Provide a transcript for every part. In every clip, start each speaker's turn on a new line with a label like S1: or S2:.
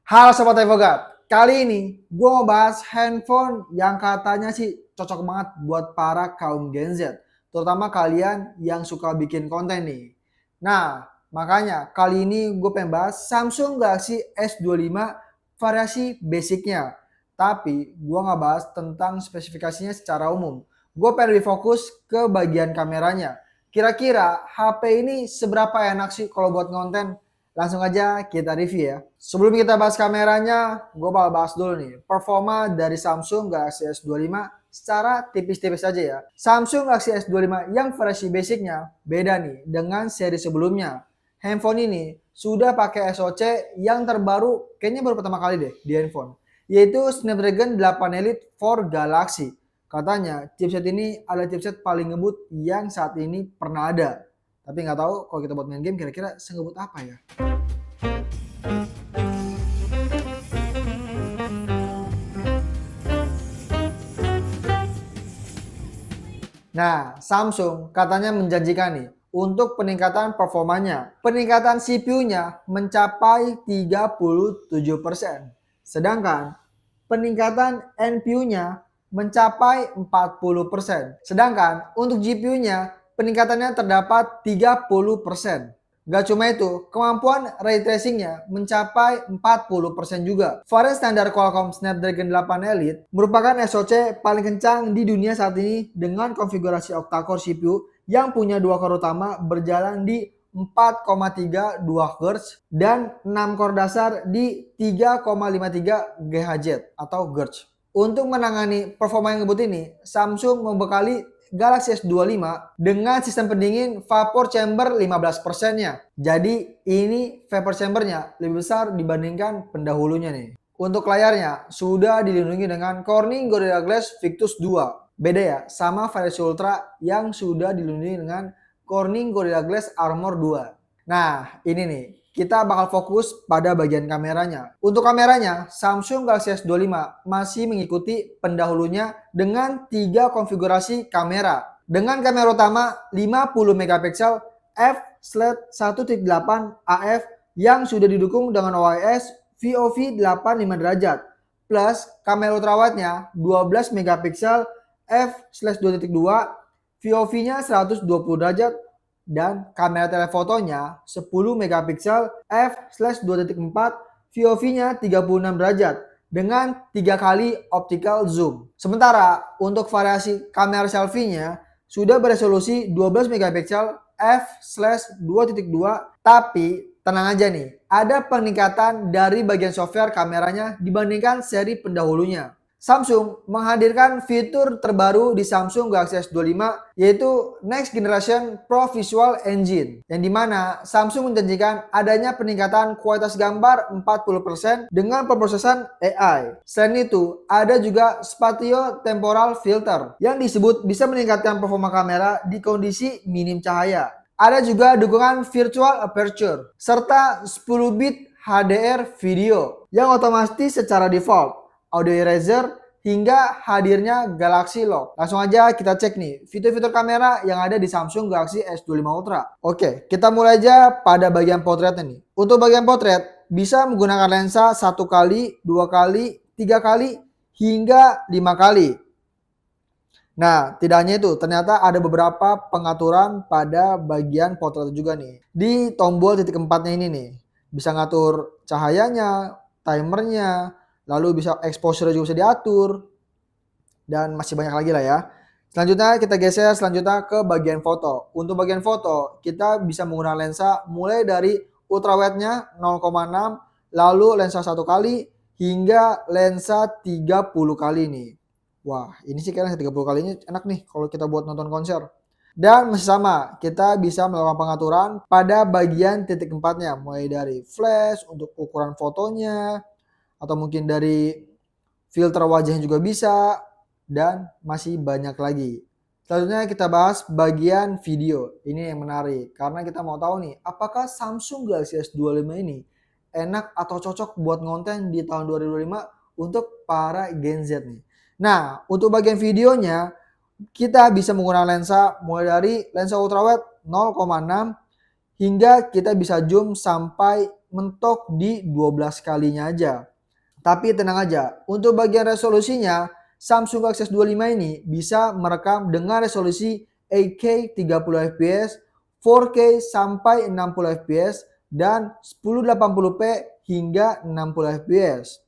S1: Halo Sobat Advokat, kali ini gue mau bahas handphone yang katanya sih cocok banget buat para kaum Gen Z, terutama kalian yang suka bikin konten nih. Nah, makanya kali ini gue pengen bahas Samsung Galaxy S25 variasi basicnya. Tapi gue nggak bahas tentang spesifikasinya secara umum. Gue pengen lebih fokus ke bagian kameranya. Kira-kira HP ini seberapa enak sih kalau buat konten? Langsung aja kita review ya. Sebelum kita bahas kameranya, gue bakal bahas dulu nih performa dari Samsung Galaxy S25 secara tipis-tipis aja ya. Samsung Galaxy S25 yang versi basicnya beda nih dengan seri sebelumnya. Handphone ini sudah pakai SoC yang terbaru, kayaknya baru pertama kali deh di handphone, yaitu Snapdragon 8 Elite for Galaxy. Katanya chipset ini adalah chipset paling ngebut yang saat ini pernah ada. Tapi nggak tahu kalau kita buat main game kira-kira sengebut apa ya. Nah, Samsung katanya menjanjikan nih untuk peningkatan performanya. Peningkatan CPU-nya mencapai 37%. Sedangkan peningkatan NPU-nya mencapai 40%. Sedangkan untuk GPU-nya peningkatannya terdapat 30%. Gak cuma itu, kemampuan ray tracingnya mencapai 40% juga. Varian standar Qualcomm Snapdragon 8 Elite merupakan SoC paling kencang di dunia saat ini dengan konfigurasi octa-core CPU yang punya dua core utama berjalan di 4,32 Hz dan 6 core dasar di 3,53 GHz atau GHz. Untuk menangani performa yang ngebut ini, Samsung membekali Galaxy S25 dengan sistem pendingin vapor chamber 15%-nya. Jadi ini vapor chambernya lebih besar dibandingkan pendahulunya nih. Untuk layarnya sudah dilindungi dengan Corning Gorilla Glass Victus 2. Beda ya sama versi Ultra yang sudah dilindungi dengan Corning Gorilla Glass Armor 2. Nah ini nih, kita bakal fokus pada bagian kameranya. Untuk kameranya, Samsung Galaxy S25 masih mengikuti pendahulunya dengan 3 konfigurasi kamera. Dengan kamera utama 50 megapiksel f/1.8 AF yang sudah didukung dengan OIS VOV 85 derajat plus kamera ultrawide-nya 12 megapiksel f/2.2 VOV-nya 120 derajat dan kamera telefotonya 10 megapiksel f/2.4 VOV-nya 36 derajat dengan 3 kali optical zoom. Sementara untuk variasi kamera selfie-nya sudah beresolusi 12 megapiksel f/2.2, tapi tenang aja nih, ada peningkatan dari bagian software kameranya dibandingkan seri pendahulunya. Samsung menghadirkan fitur terbaru di Samsung Galaxy S25 yaitu Next Generation Pro Visual Engine, yang dimana Samsung menjanjikan adanya peningkatan kualitas gambar 40% dengan pemrosesan AI. Selain itu, ada juga Spatio Temporal Filter yang disebut bisa meningkatkan performa kamera di kondisi minim cahaya. Ada juga dukungan Virtual Aperture serta 10 bit HDR video yang otomatis secara default, audio eraser, hingga hadirnya Galaxy Lock. Langsung aja kita cek nih fitur-fitur kamera yang ada di Samsung Galaxy S25 Ultra. Oke, kita mulai aja pada bagian potretnya nih. Untuk bagian potret bisa menggunakan lensa 1 kali, 2 kali, 3 kali, hingga 5 kali. Nah, tidak hanya itu, ternyata ada beberapa pengaturan pada bagian potret juga nih. Di tombol titik 4-nya ini nih, bisa ngatur cahayanya, timernya, lalu bisa exposure juga bisa diatur, dan masih banyak lagi lah ya. Selanjutnya kita geser ke bagian foto. Untuk bagian foto, kita bisa menggunakan lensa mulai dari ultrawide-nya 0,6, lalu lensa 1 kali, hingga lensa 30 kali nih. Wah, ini sih kayaknya 30 kalinya enak nih kalau kita buat nonton konser. Dan masih sama, kita bisa melakukan pengaturan pada bagian titik 4-nya, mulai dari flash untuk ukuran fotonya, atau mungkin dari filter wajahnya juga bisa, dan masih banyak lagi. Selanjutnya kita bahas bagian video. Ini yang menarik, karena kita mau tahu nih, apakah Samsung Galaxy S25 ini enak atau cocok buat ngonten di tahun 2025 untuk para Gen Z nih. Nah, untuk bagian videonya kita bisa menggunakan lensa mulai dari lensa ultrawide 0,6 hingga kita bisa zoom sampai mentok di 12 kalinya aja. Tapi tenang aja, untuk bagian resolusinya, Samsung Galaxy S25 ini bisa merekam dengan resolusi 8K 30 fps, 4K sampai 60 fps, dan 1080p hingga 60 fps.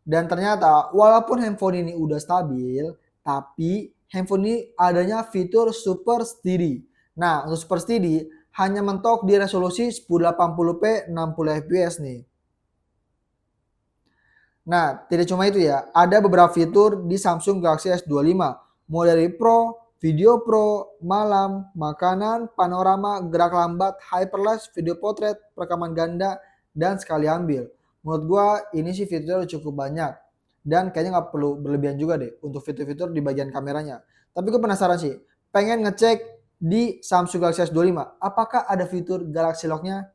S1: Dan ternyata walaupun handphone ini udah stabil, tapi handphone ini adanya fitur Super Steady. Nah, untuk Super Steady hanya mentok di resolusi 1080p 60 fps nih. Nah, tidak cuma itu ya, ada beberapa fitur di Samsung Galaxy S25, mulai dari Pro, Video Pro, Malam, Makanan, Panorama, Gerak Lambat, Hyperlapse, Video Portrait, Perekaman Ganda, dan Sekali Ambil. Menurut gua ini sih fiturnya cukup banyak, dan kayaknya nggak perlu berlebihan juga deh untuk fitur-fitur di bagian kameranya. Tapi gue penasaran sih, pengen ngecek di Samsung Galaxy S25, apakah ada fitur Galaxy Lock-nya?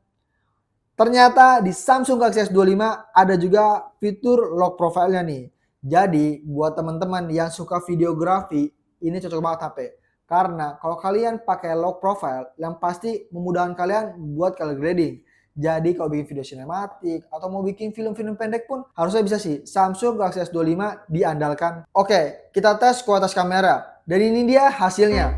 S1: Ternyata di Samsung Galaxy S25 ada juga fitur lock profile-nya nih. Jadi buat teman-teman yang suka videografi, ini cocok banget HP. Karena kalau kalian pakai lock profile, yang pasti memudahkan kalian buat color grading. Jadi kalau bikin video sinematik atau mau bikin film-film pendek pun harusnya bisa sih. Samsung Galaxy S25 diandalkan. Oke, kita tes kualitas kamera. Dan ini dia hasilnya.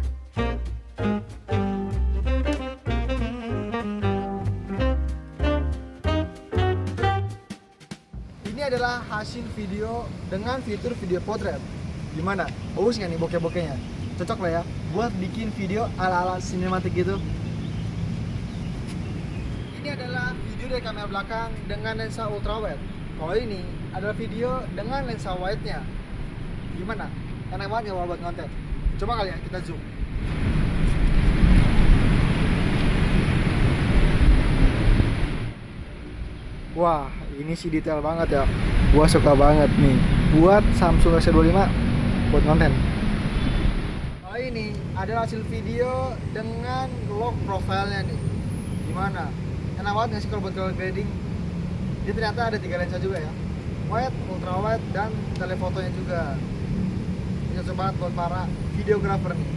S1: Ini adalah hasil video dengan fitur video portrait. Gimana? Bagus nggak nih bokeh-bokehnya? Cocok lah ya buat bikin video ala-ala sinematik gitu. Ini adalah video dari kamera belakang dengan lensa ultrawide. Kalau ini adalah video dengan lensa wide-nya. Gimana? Enak banget nggak buat konten? Coba kali ya kita zoom. Wah, ini sih detail banget ya. Gua suka banget nih buat Samsung S25 buat konten. Oh, ini adalah hasil video dengan lock profile-nya nih. Gimana? Enak banget nggak sih kalau buat color grading? Dia ternyata ada 3 lensa juga ya. Wide, ultra wide, dan telefotonya juga. Ini cocok banget buat para videographer nih.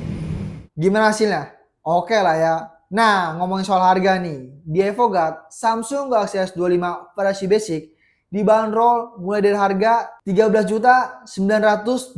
S1: Gimana hasilnya? Oke lah ya. Nah, ngomongin soal harga nih. Di EvoGuard, Samsung Galaxy S25 versi basic dibanderol mulai dari harga 13.929.000.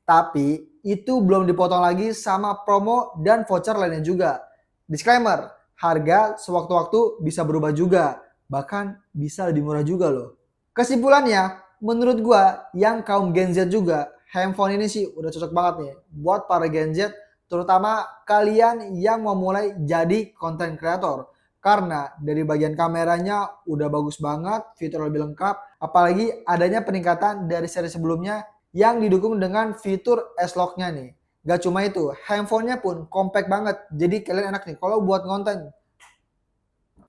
S1: Tapi itu belum dipotong lagi sama promo dan voucher lainnya juga. Disclaimer, harga sewaktu-waktu bisa berubah juga. Bahkan bisa lebih murah juga loh. Kesimpulannya, menurut gua yang kaum Gen Z juga, handphone ini sih udah cocok banget nih buat para Gen Z, terutama kalian yang mau mulai jadi content creator. Karena dari bagian kameranya udah bagus banget, fitur lebih lengkap, apalagi adanya peningkatan dari seri sebelumnya yang didukung dengan fitur S-Lock-nya nih. Gak cuma itu, handphonenya pun compact banget, jadi kalian enak nih kalau buat konten.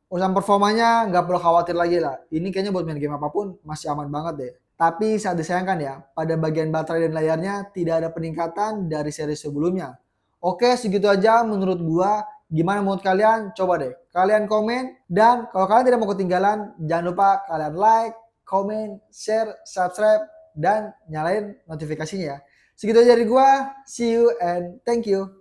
S1: Urusan performanya nggak perlu khawatir lagi lah. Ini kayaknya buat main game apapun masih aman banget deh. Tapi sangat disayangkan ya, pada bagian baterai dan layarnya tidak ada peningkatan dari seri sebelumnya. Oke, segitu aja menurut gua. Gimana menurut kalian? Coba deh kalian komen. Dan kalau kalian tidak mau ketinggalan, jangan lupa kalian like, komen, share, subscribe, dan nyalain notifikasinya ya. Segitu aja dari gua. See you and thank you.